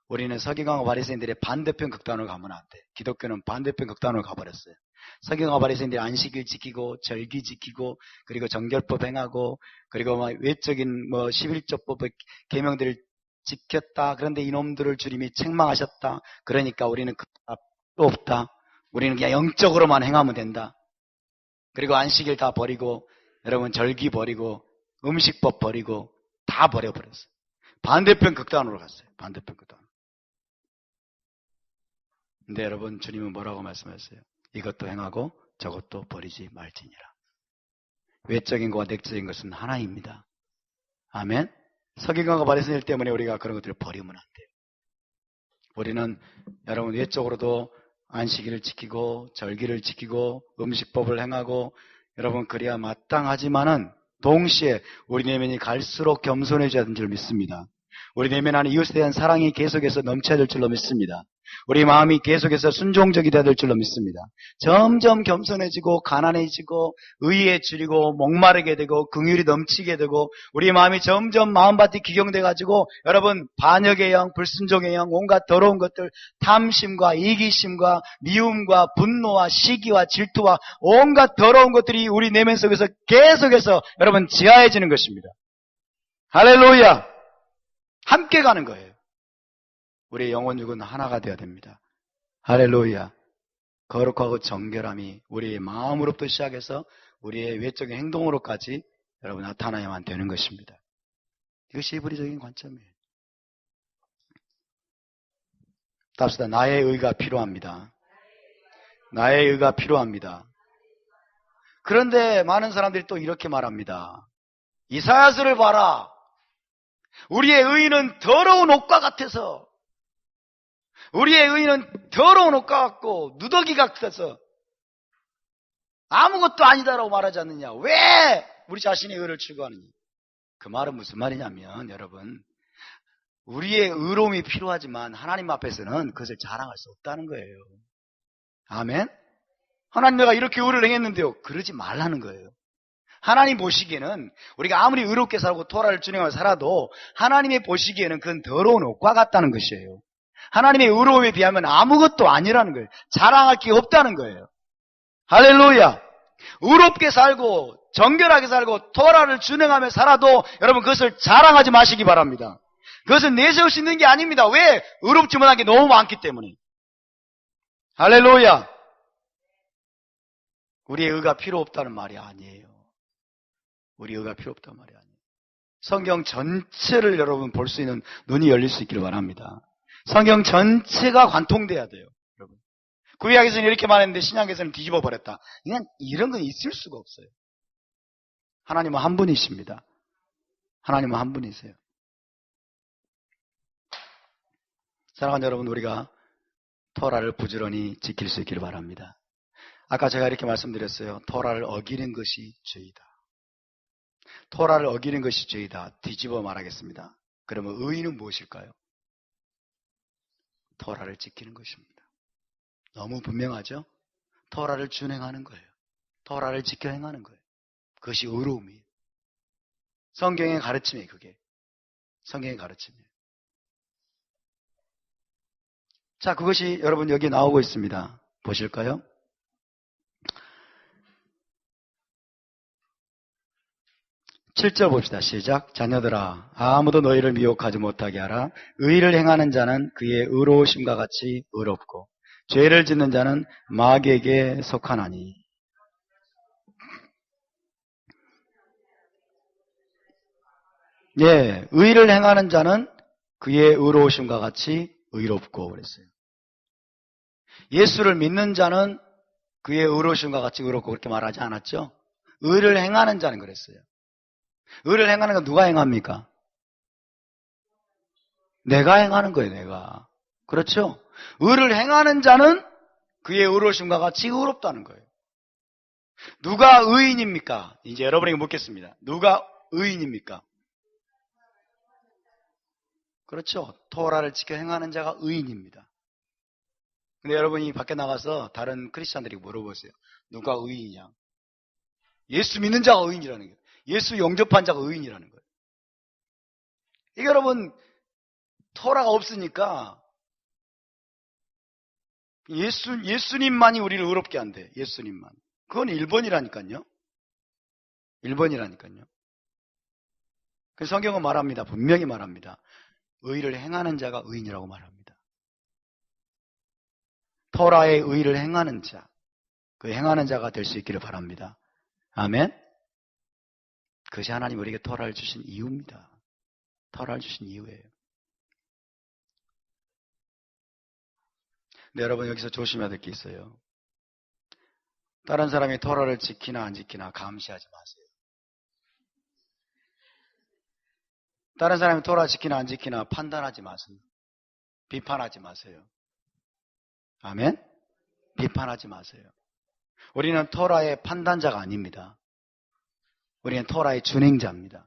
우리는 서기관과 바리새인들의 반대편 극단으로 가면 안 돼. 기독교는 반대편 극단으로 가버렸어요. 서기관과 바리새인들이 안식일 지키고 절기 지키고 그리고 정결법 행하고 그리고 외적인 11조법의 계명들을 지켰다. 그런데 이놈들을 주님이 책망하셨다. 그러니까 우리는 필요 없다. 우리는 그냥 영적으로만 행하면 된다. 그리고 안식일 다 버리고 여러분 절기 버리고 음식법 버리고 다 버려버렸어요. 반대편 극단으로 갔어요. 반대편 극단. 근데 여러분 주님은 뭐라고 말씀하셨어요? 이것도 행하고 저것도 버리지 말지니라. 외적인 것과 내적인 것은 하나입니다. 아멘. 서기관과 바리새인들 때문에 우리가 그런 것들을 버리면 안 돼요. 우리는 여러분 외적으로도 안식일을 지키고 절기를 지키고 음식법을 행하고 여러분 그래야 마땅하지만은 동시에 우리 내면이 갈수록 겸손해져야 되는 줄 믿습니다. 우리 내면 안에 이웃에 대한 사랑이 계속해서 넘쳐야 될 줄로 믿습니다. 우리 마음이 계속해서 순종적이 되어야 될 줄로 믿습니다. 점점 겸손해지고 가난해지고 의해지고 목마르게 되고 긍휼이 넘치게 되고 우리 마음이 점점 마음밭이 기경돼가지고 여러분 반역의 영, 불순종의 영, 온갖 더러운 것들 탐심과 이기심과 미움과 분노와 시기와 질투와 온갖 더러운 것들이 우리 내면 속에서 계속해서 여러분 지하해지는 것입니다. 할렐루야! 함께 가는 거예요. 우리의 영혼 육은 하나가 되어야 됩니다. 할렐루야. 거룩하고 정결함이 우리의 마음으로부터 시작해서 우리의 외적인 행동으로까지 여러분 나타나야만 되는 것입니다. 이것이 히브리적인 관점이에요. 답시다. 나의 의가 필요합니다. 나의 의가 필요합니다. 그런데 많은 사람들이 또 이렇게 말합니다. 이사야서를 봐라. 우리의 의는 더러운 옷과 같아서 우리의 의는 더러운 옷과 같고 누더기 같아서 아무것도 아니다라고 말하지 않느냐. 왜 우리 자신의 의를 추구하느냐. 그 말은 무슨 말이냐면 여러분 우리의 의로움이 필요하지만 하나님 앞에서는 그것을 자랑할 수 없다는 거예요. 아멘. 하나님 내가 이렇게 의를 행했는데요. 그러지 말라는 거예요. 하나님 보시기에는 우리가 아무리 의롭게 살고 토라를 준행하며 살아도 하나님의 보시기에는 그건 더러운 옷과 같다는 것이에요. 하나님의 의로움에 비하면 아무것도 아니라는 거예요. 자랑할 게 없다는 거예요. 할렐루야. 의롭게 살고 정결하게 살고 토라를 준행하며 살아도 여러분 그것을 자랑하지 마시기 바랍니다. 그것은 내세울 수 있는 게 아닙니다. 왜? 의롭지 못한 게 너무 많기 때문에. 할렐루야. 우리의 의가 필요 없다는 말이 아니에요. 우리의 의가 필요 없다는 말이 아니에요. 성경 전체를 여러분 볼 수 있는 눈이 열릴 수 있기를 바랍니다. 성경 전체가 관통돼야 돼요. 여러분. 구약에서는 이렇게 말했는데 신약에서는 뒤집어 버렸다. 이런 건 있을 수가 없어요. 하나님은 한 분이십니다. 하나님은 한 분이세요. 사랑하는 여러분, 우리가 토라를 부지런히 지킬 수 있기를 바랍니다. 아까 제가 이렇게 말씀드렸어요. 토라를 어기는 것이 죄이다. 토라를 어기는 것이 죄이다. 뒤집어 말하겠습니다. 그러면 의의는 무엇일까요? 토라를 지키는 것입니다. 너무 분명하죠? 토라를 준행하는 거예요. 토라를 지켜 행하는 거예요. 그것이 의로움이에요. 성경의 가르침이에요. 그게 성경의 가르침이에요. 자, 그것이 여러분 여기 나오고 있습니다. 보실까요? 칠 절 봅시다. 시작. 자녀들아, 아무도 너희를 미혹하지 못하게 하라. 의를 행하는 자는 그의 의로우심과 같이 의롭고 죄를 짓는 자는 마귀에게 속하나니. 예, 의를 행하는 자는 그의 의로우심과 같이 의롭고 그랬어요. 예수를 믿는 자는 그의 의로우심과 같이 의롭고 그렇게 말하지 않았죠? 의를 행하는 자는 그랬어요. 의를 행하는 건 누가 행합니까? 내가 행하는 거예요, 내가. 그렇죠? 의를 행하는 자는 그의 의로우심과 같이 의롭다는 거예요. 누가 의인입니까? 이제 여러분에게 묻겠습니다. 누가 의인입니까? 그렇죠. 토라를 지켜 행하는 자가 의인입니다. 근데 여러분이 밖에 나가서 다른 크리스찬들이 물어보세요. 누가 의인이냐? 예수 믿는 자가 의인이라는 거예요. 예수 영접한 자가 의인이라는 거예요. 이게 여러분, 토라가 없으니까 예수님만이 우리를 의롭게 한대. 예수님만. 그건 1번이라니까요. 1번이라니까요. 그래서 성경은 말합니다. 분명히 말합니다. 의를 행하는 자가 의인이라고 말합니다. 토라의 의를 행하는 자, 그 행하는 자가 될 수 있기를 바랍니다. 아멘. 그것이 하나님 우리에게 토라를 주신 이유입니다. 토라를 주신 이유예요. 근데 여러분 여기서 조심해야 될 게 있어요. 다른 사람이 토라를 지키나 안 지키나 감시하지 마세요. 다른 사람이 토라 지키나 안 지키나 판단하지 마세요. 비판하지 마세요. 아멘? 비판하지 마세요. 우리는 토라의 판단자가 아닙니다. 우리는 토라의 준행자입니다.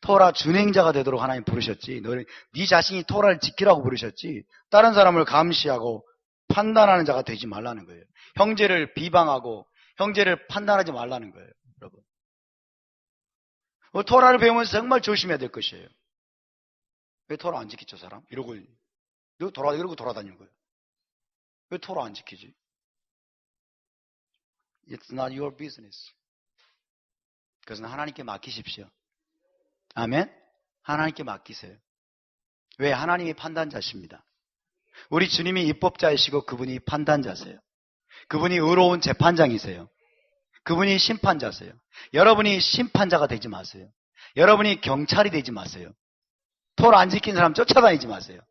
토라 준행자가 되도록 하나님 부르셨지. 네 자신이 토라를 지키라고 부르셨지. 다른 사람을 감시하고 판단하는 자가 되지 말라는 거예요. 형제를 비방하고 형제를 판단하지 말라는 거예요. 여러분. 토라를 배우면서 정말 조심해야 될 것이에요. 왜 토라 안 지키죠, 사람? 이러고 돌아다니는 거예요. 왜 토라 안 지키지? It's not your business. 그것은 하나님께 맡기십시오. 아멘? 하나님께 맡기세요. 왜? 하나님이 판단자십니다. 우리 주님이 입법자이시고 그분이 판단자세요. 그분이 의로운 재판장이세요. 그분이 심판자세요. 여러분이 심판자가 되지 마세요. 여러분이 경찰이 되지 마세요. 토라 안 지킨 사람 쫓아다니지 마세요.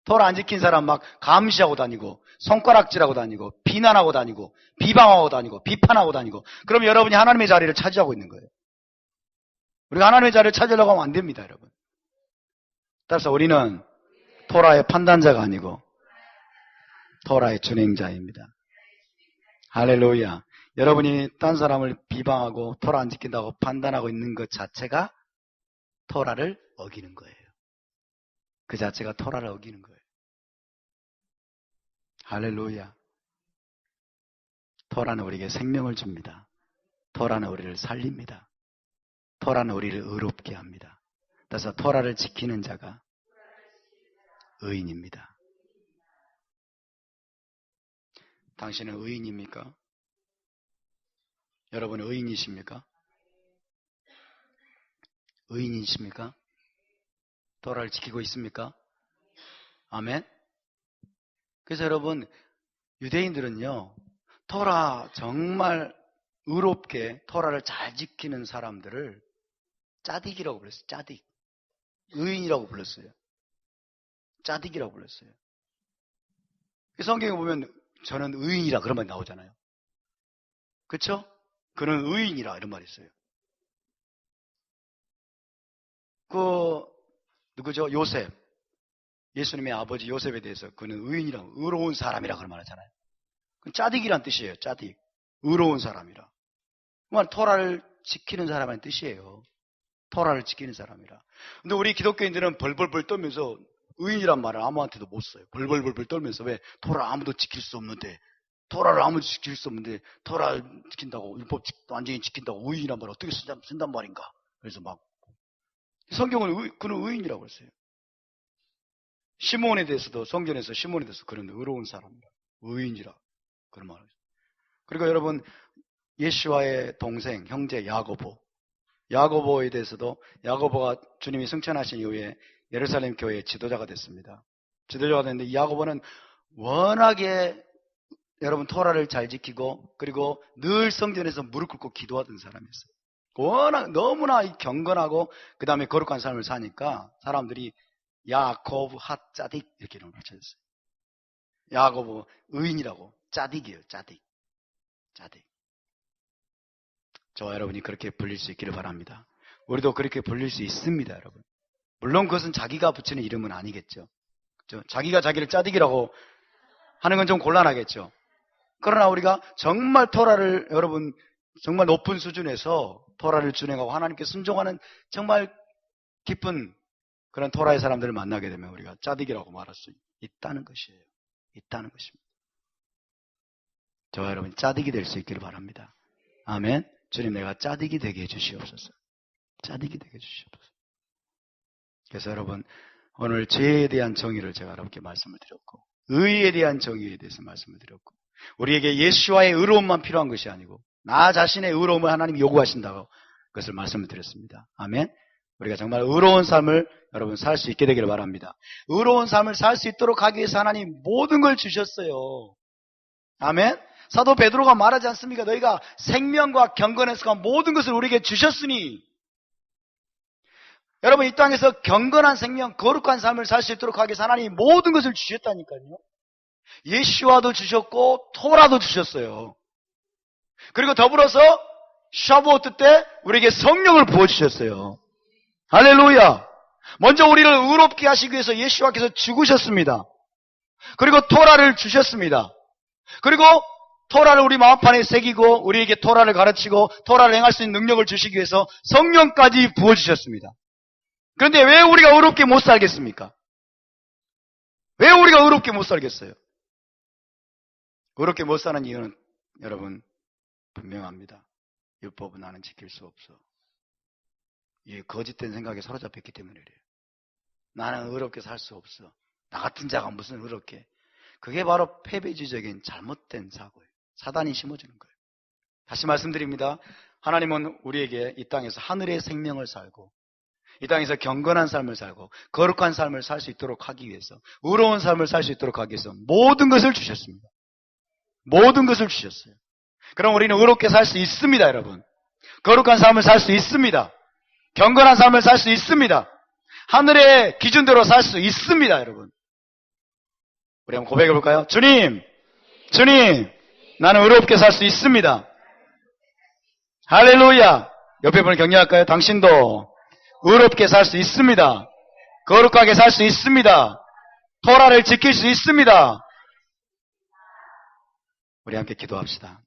토라 안 지킨 사람 막 감시하고 다니고 손가락질하고 다니고 비난하고 다니고 비방하고 다니고 비판하고 다니고 그럼 여러분이 하나님의 자리를 차지하고 있는 거예요. 우리가 하나님의 자리를 찾으려고 하면 안 됩니다, 여러분. 따라서 우리는 토라의 판단자가 아니고 토라의 준행자입니다. 할렐루야. 여러분이 딴 사람을 비방하고 토라 안 지킨다고 판단하고 있는 것 자체가 토라를 어기는 거예요. 그 자체가 토라를 어기는 거예요. 할렐루야. 토라는 우리에게 생명을 줍니다. 토라는 우리를 살립니다. 토라는 우리를 의롭게 합니다. 따라서 토라를 지키는 자가 의인입니다. 당신은 의인입니까? 여러분은 의인이십니까? 의인이십니까? 토라를 지키고 있습니까? 아멘? 그래서 여러분, 유대인들은요, 토라 정말 의롭게 토라를 잘 지키는 사람들을 짜딕이라고 불렀어요. 짜딕. 의인이라고 불렀어요. 짜딕이라고 불렀어요. 성경에 보면 저는 의인이라 그런 말 나오잖아요. 그렇죠? 그는 의인이라 이런 말이 있어요. 누구죠? 요셉. 예수님의 아버지 요셉에 대해서 그는 의인이라, 의로운 사람이라 그런 말 하잖아요. 그건 짜딕이란 뜻이에요. 짜딕. 의로운 사람이라. 정말 토라를 지키는 사람이라는 뜻이에요. 토라를 지키는 사람이라. 근데 우리 기독교인들은 벌벌벌 떨면서 의인이란 말을 아무한테도 못 써요. 벌벌벌 떨면서 왜 토라 아무도 지킬 수 없는데 토라를 아무도 지킬 수 없는데 토라를 지킨다고 율법 완전히 지킨다고 의인이란 말을 어떻게 쓴단 말인가. 그래서 막 성경은 그는 의인이라고 했어요. 시몬에 대해서도 성경에서 시몬에 대해서 그는 의로운 사람이라 의인이라 그런 말을 했어요. 그리고 여러분 예수와의 동생 형제 야고보에 대해서도 야고보가 주님이 승천하신 이후에 예루살렘 교회의 지도자가 됐습니다. 지도자가 됐는데 이 야고보는 워낙에 여러분 토라를 잘 지키고 그리고 늘 성전에서 무릎 꿇고 기도하던 사람이었어요. 워낙 너무나 경건하고 그 다음에 거룩한 삶을 사니까 사람들이 야고보 핫짜딕 이렇게 이름을 붙여줬어요. 야고보 의인이라고 짜딕이에요. 짜딕. 저와 여러분이 그렇게 불릴 수 있기를 바랍니다. 우리도 그렇게 불릴 수 있습니다, 여러분. 물론 그것은 자기가 붙이는 이름은 아니겠죠. 그렇죠? 자기가 자기를 짜딕이라고 하는 건 좀 곤란하겠죠. 그러나 우리가 정말 토라를 여러분 정말 높은 수준에서 토라를 준행하고 하나님께 순종하는 정말 깊은 그런 토라의 사람들을 만나게 되면 우리가 짜디기라고 말할 수 있다는 것이에요. 있다는 것입니다. 저와 여러분 짜디기 될 수 있기를 바랍니다. 아멘. 주님, 내가 짜디기 되게 해주시옵소서. 짜디기 되게 해주시옵소서. 그래서 여러분, 오늘 죄에 대한 정의를 제가 여러분께 말씀을 드렸고, 의에 대한 정의에 대해서 말씀을 드렸고, 우리에게 예수와의 의로움만 필요한 것이 아니고 나 자신의 의로움을 하나님이 요구하신다고 그것을 말씀을 드렸습니다. 아멘. 우리가 정말 의로운 삶을 여러분 살 수 있게 되기를 바랍니다. 의로운 삶을 살 수 있도록 하기 위해서 하나님 모든 걸 주셨어요. 아멘. 사도 베드로가 말하지 않습니까? 너희가 생명과 경건에서 모든 것을 우리에게 주셨으니, 여러분 이 땅에서 경건한 생명, 거룩한 삶을 살 수 있도록 하기 위해서 하나님이 모든 것을 주셨다니까요. 예수와도 주셨고 토라도 주셨어요. 그리고 더불어서 샤브오트 때 우리에게 성령을 부어주셨어요. 할렐루야. 먼저 우리를 의롭게 하시기 위해서 예수와께서 죽으셨습니다. 그리고 토라를 주셨습니다. 그리고 토라를 우리 마음판에 새기고 우리에게 토라를 가르치고 토라를 행할 수 있는 능력을 주시기 위해서 성령까지 부어주셨습니다. 그런데 왜 우리가 의롭게 못 살겠습니까? 왜 우리가 의롭게 못 살겠어요? 의롭게 못 사는 이유는 여러분 분명합니다. 율법은 나는 지킬 수 없어. 이 거짓된 생각에 사로잡혔기 때문에 그래요. 나는 의롭게 살 수 없어. 나 같은 자가 무슨 의롭게. 그게 바로 패배주의적인 잘못된 사고예요. 사단이 심어주는 거예요. 다시 말씀드립니다. 하나님은 우리에게 이 땅에서 하늘의 생명을 살고 이 땅에서 경건한 삶을 살고 거룩한 삶을 살 수 있도록 하기 위해서, 의로운 삶을 살 수 있도록 하기 위해서 모든 것을 주셨습니다. 모든 것을 주셨어요. 그럼 우리는 의롭게 살 수 있습니다, 여러분. 거룩한 삶을 살 수 있습니다. 경건한 삶을 살 수 있습니다. 하늘의 기준대로 살 수 있습니다, 여러분. 우리 한번 고백해 볼까요? 주님, 나는 의롭게 살 수 있습니다. 할렐루야. 옆에 분을 격려할까요? 당신도 의롭게 살 수 있습니다. 거룩하게 살 수 있습니다. 토라를 지킬 수 있습니다. 우리 함께 기도합시다.